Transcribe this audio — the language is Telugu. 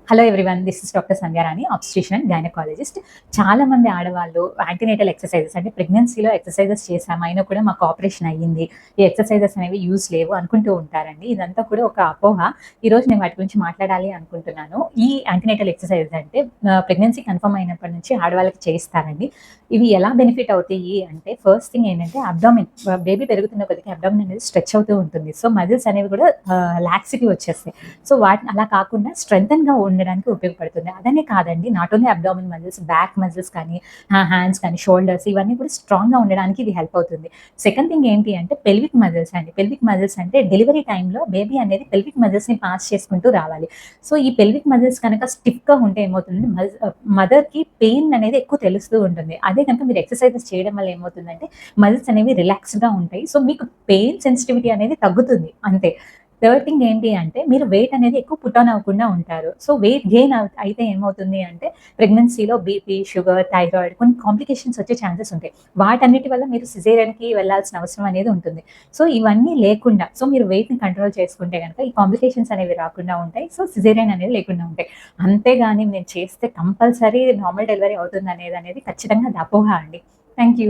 Hello everyone. This is doctor Sandhyarani, obstetrician and gynaecologist. చాలా మంది ఆడవాళ్ళు యాంటీనేటల్ ఎక్సర్‌సైజెస్ అంటే ప్రెగ్నెన్సీలో ఎక్సర్‌సైజెస్ చేశాము. అయినా కూడా మాకు ఆపరేషన్ అయ్యింది. ఈ ఎక్సర్‌సైజెస్ అనేవి యూజ్ లేవు అనుకుంటూ ఉంటారండి. ఇదంతా కూడా ఒక అపోహ. ఈరోజు నేను వాటి గురించి మాట్లాడాలి అనుకుంటున్నాను. ఈ యాంటీనేటల్ ఎక్సర్‌సైజెస్ అంటే ప్రెగ్నెన్సీ కన్ఫర్మ్ అయినప్పటి నుంచి ఆడవాళ్ళకి చేయిస్తారండి. ఇవి ఎలా బెనిఫిట్ అవుతాయి అంటే ఫస్ట్ థింగ్ ఏంటంటే అబ్డామిన్, బేబీ పెరుగుతున్న కొద్దిగా అబ్డామిన్ అనేది స్ట్రెచ్ అవుతూ ఉంటుంది. సో మజిల్స్ అనేవి కూడా లాక్సిటీ వచ్చేస్తాయి. సో వాటిని అలా కాకుండా స్ట్రెంథెన్‌గా ఉండడానికి ఉపయోగపడుతుంది. అదనే కాదండి, not only abdomen muscles, back muscles కానీ, హ్యాండ్స్ కానీ, షోల్డర్స్ ఇవన్నీ కూడా స్ట్రాంగ్‌గా ఉండడానికి ఇది హెల్ప్ అవుతుంది. సెకండ్ థింగ్ ఏంటి అంటే పెల్విక్ మజిల్స్ అండి. పెల్విక్ మజిల్స్ అంటే డెలివరీ టైమ్‌లో బేబీ అనేది పెల్విక్ మజిల్స్‌ని పాస్ చేసుకుంటూ రావాలి. సో ఈ పెల్విక్ మజిల్స్ కనుక స్టిఫ్‌గా ఉంటే ఏమవుతుంది, మదర్‌కి పెయిన్ అనేది ఎక్కువ తెలుస్తూ ఉంటుంది. అదే కనుక మీరు ఎక్సర్‌సైజెస్ చేయడం వల్ల ఏమవుతుందంటే మజిల్స్ అనేవి రిలాక్స్‌డ్‌గా ఉంటాయి. సో మీకు పెయిన్ సెన్సిటివిటీ అనేది తగ్గుతుంది అంతే. థర్డ్ థింగ్ ఏంటి అంటే మీరు వెయిట్ అనేది ఎక్కువ పుట్ ఆన్ అవ్వకుండా ఉంటారు. సో వెయిట్ గెయిన్ అయితే ఏమవుతుంది అంటే ప్రెగ్నెన్సీలో బీపీ, షుగర్, థైరాయిడ్ కొన్ని కాంప్లికేషన్స్ వచ్చే ఛాన్సెస్ ఉంటాయి. వాటన్నిటి వల్ల మీరు సిజేరియన్‌కి వెళ్ళాల్సిన అవసరం అనేది ఉంటుంది. సో ఇవన్నీ లేకుండా మీరు వెయిట్‌ని కంట్రోల్ చేసుకుంటే గనక ఈ కాంప్లికేషన్స్ అనేవి రాకుండా ఉంటాయి. సో సిజేరియన్ అనేది లేకుండా ఉంటాయి. అంతేగాని నేను చేస్తే కంపల్సరీ నార్మల్ డెలివరీ అవుతుందనేది ఖచ్చితంగా అది అపోహ అండి. Thank you.